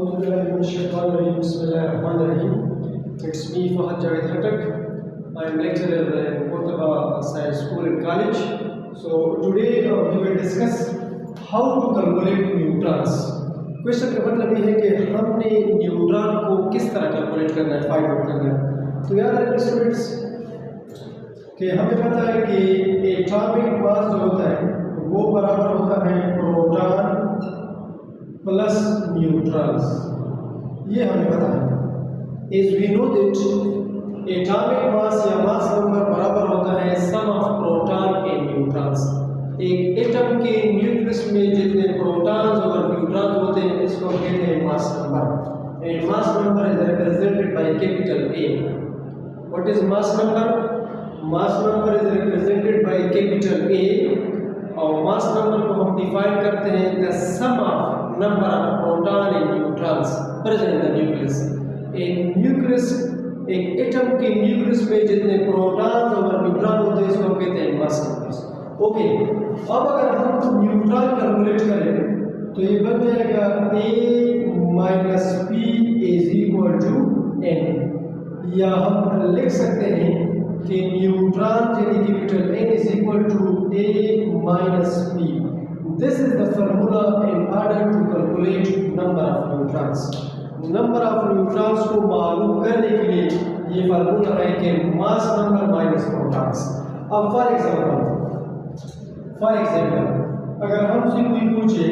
It's me, Fahad Javed Khattak. I'm lecturer in Kortaba Science School and College. So today we will discuss how to calculate neutrons. Question का मतलब ये है कि हमने neutron को किस तरह कैलकुलेट करना है, फाइंड आउट करना है। तो याद रखिए स्टूडेंट्स कि हमें पता है कि एटॉमिक मास जो होता है वो बराबर होता है प्रोटॉन प्लस न्यूट्रॉन्स, ये हमें पता है। As we know that atomic mass या मास नंबर बराबर होता है सम ऑफ प्रोटॉन एंड न्यूट्रॉन्स। एक एटम के न्यूक्लियस में जितने प्रोटॉन्स और न्यूट्रॉन होते हैं इसको कहते हैं mass number, and mass number is represented by capital A. What is mass number? Mass number is represented by capital A, और मास नंबर को हम डिफाइन करते हैं the sum of number of proton and neutrons present in the nucleus. एक atom के nucleus में जितने protons और न्यूट्रॉन होते हैं इसको कहते हैं मास नंबर्स। ओके, अब अगर हम न्यूट्रॉन कैलकुलेट करें तो ये बन जाएगा a minus P is equal to n, या हम लिख सकते हैं कि न्यूट्रॉन यानी capital n is equal to a minus P. This is the formula in order to calculate number of neutrons. Number of neutrons को मालूम करने के लिए ये फार्मूला है कि मास नंबर माइनस प्रोटॉन्स। अब फॉर एग्जांपल अगर हमसे कोई पूछे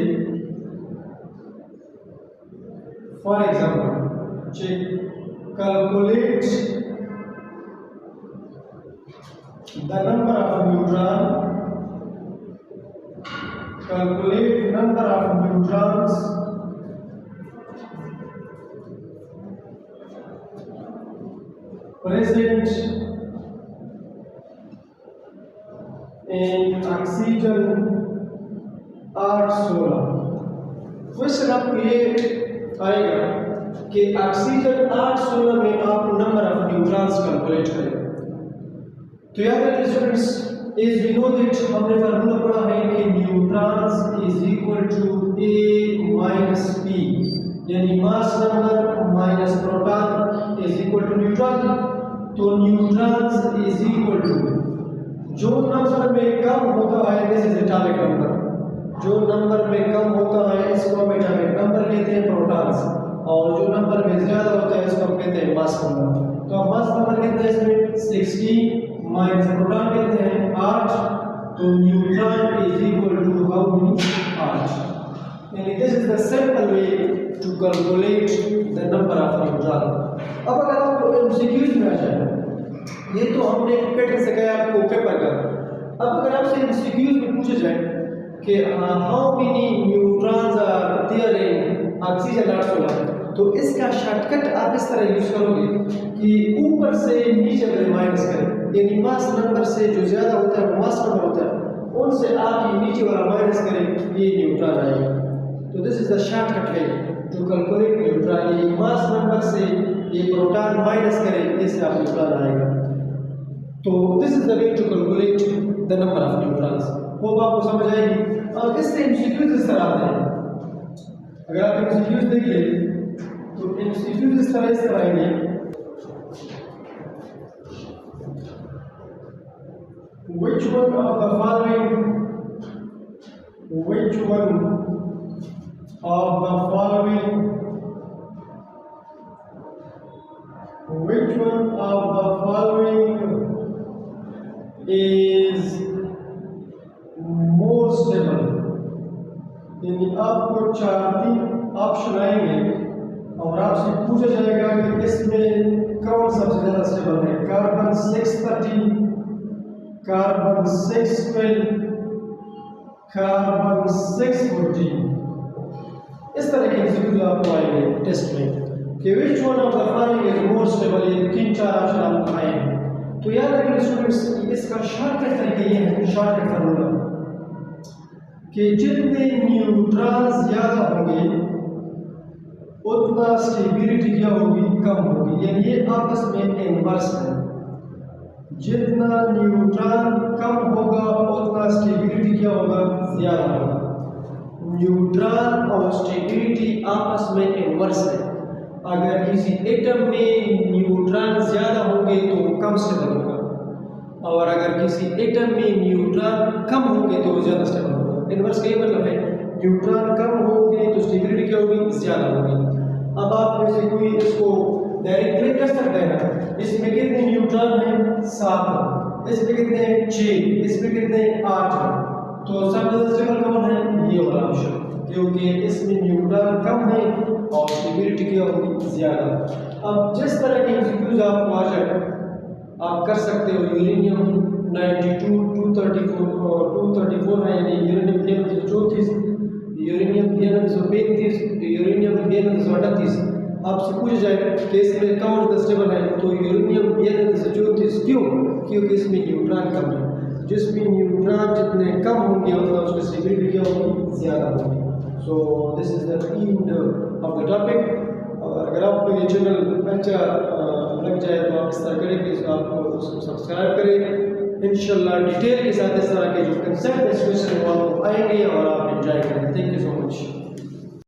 for example calculate the number of neutron, calculate number of neutrons present in oxygen 816। Question आपको ये आएगा कि ऑक्सीजन 816 में आप नंबर ऑफ न्यूट्रॉन्स कैलकुलेट करें। तो याद रखिए students, as we know that हमने फार्मूला पढ़ा है कि neutrons is equal to a minus P, यानी mass number minus proton is equal to neutron. तो न्यूट्रॉन्स इज इक्वल टू जो नंबर में कम होता है दिस इज एटॉमिक नंबर, जो नंबर में कम होता है इसको हम एटॉमिक नंबर कहते हैं प्रोटॉन्स, और जो नंबर में ज्यादा होता है इसको हम कहते हैं मास नंबर। तो अब मास नंबर कितना है इसमें 16 माइनस प्रोटॉन कितने हैं 8, तो neutron is equal to how many 8। यानी this is the simple way to calculate the number of neutron. अब अगर आपको एमसीक्यूज में आ जाए, ये तो हमने पैटर्न से कहा आपको पेपर का। अब अगर आपसे एमसीक्यूज में पूछा जाए कि how many neutrons are there in oxygen 816, तो इसका शॉर्टकट आप इस तरह यूज करोगे कि ऊपर से नीचे वाले माइनस करें, यानी मास नंबर से जो ज्यादा होता है वो मास नंबर होता है, उनसे आप ये नीचे वाला माइनस करें, ये न्यूट्रॉन आएगा। तो this is the shortcut way to calculate neutron. ये मास नंबर से ये प्रोटॉन माइनस करें, इससे आप न्यूट्रॉन आएगा। तो this is the way to calculate the number of neutrons. Hope आपको समझ आएगी। अब इससे एमसीक्यूज इस तरह आते हैं, अगर आप एमसीक्यूज देखिए तो एमसीक्यूज इस तरह आएंगे। Which one of the following is more stable? यानी आपको 4-3 ऑप्शन आएंगे और आपसे पूछा जाएगा कि इसमें कौन सबसे ज्यादा स्टेबल है। Carbon 613, carbon 612, carbon 614। इस तरह के एमसीक्यूज आपको आएंगे टेस्ट में कि which one of the following is more stable. ये 3-4 ऑप्शन आपको आएंगे। तो याद रखिए स्टूडेंट्स, इसका शॉर्टकट तरीका ये है, शॉर्टकट फार्मूला कि जितने न्यूट्रॉन्स ज्यादा होंगे उतना स्टेबिलिटी क्या होगी, कम होगी। यानी ये आपस में इनवर्स है। जितना न्यूट्रॉन कम होगा उतना स्टेबिलिटी क्या होगा, ज्यादा होगा। न्यूट्रॉन और स्टेबिलिटी आपस में इनवर्स है। अगर किसी एटम में न्यूट्रॉन ज़्यादा होंगे तो वो कम स्टेबल होगा, और अगर किसी एटम में न्यूट्रॉन कम होंगे तो वो ज़्यादा स्टेबल होगा। इनवर्स का ये मतलब है न्यूट्रॉन कम होंगे तो स्टेबिलिटी क्या होगी, ज़्यादा होगी। अब आप में से कोई इसको डायरेक्ट क्लिक कर सकते हैं। इसमें कितने न्यूट्रॉन हैं, 7, इसमें कितने हैं, 6, इसमें कितने हैं, 8। तो सबसे स्टेबल कौन है, ये वाला ऑप्शन, क्योंकि इसमें न्यूट्रॉन कम है और स्टेबिलिटी क्या होगी, ज़्यादा। अब जिस तरह के एमसीक्यूज आपको आ जाए आप कर सकते हो। यूरेनियम 92, 234 और 234 है, यानी यूरेनियम 34, यूरेनियम 335, यूरेनियम 338। आपसे पूछा जाए कि इसमें कौन स्टेबल है, तो यूरेनियम 334। क्यों? क्योंकि इसमें न्यूट्रॉन कम है। जिसमें न्यूट्रॉन जितने कम होंगे उतना उसकी स्टेबिलिटी क्या होगी, ज़्यादा होगी। So this is the end of the topic. और अगर आपको ये चैनल अच्छा लग जाए तो आप इस तरह करें कि आप उसको सब्सक्राइब करें। इंशाल्लाह डिटेल के साथ इस तरह के जो कंसेप्ट डिस्कशन वो आपको आएंगे और आप एंजॉय करें। Thank you so much.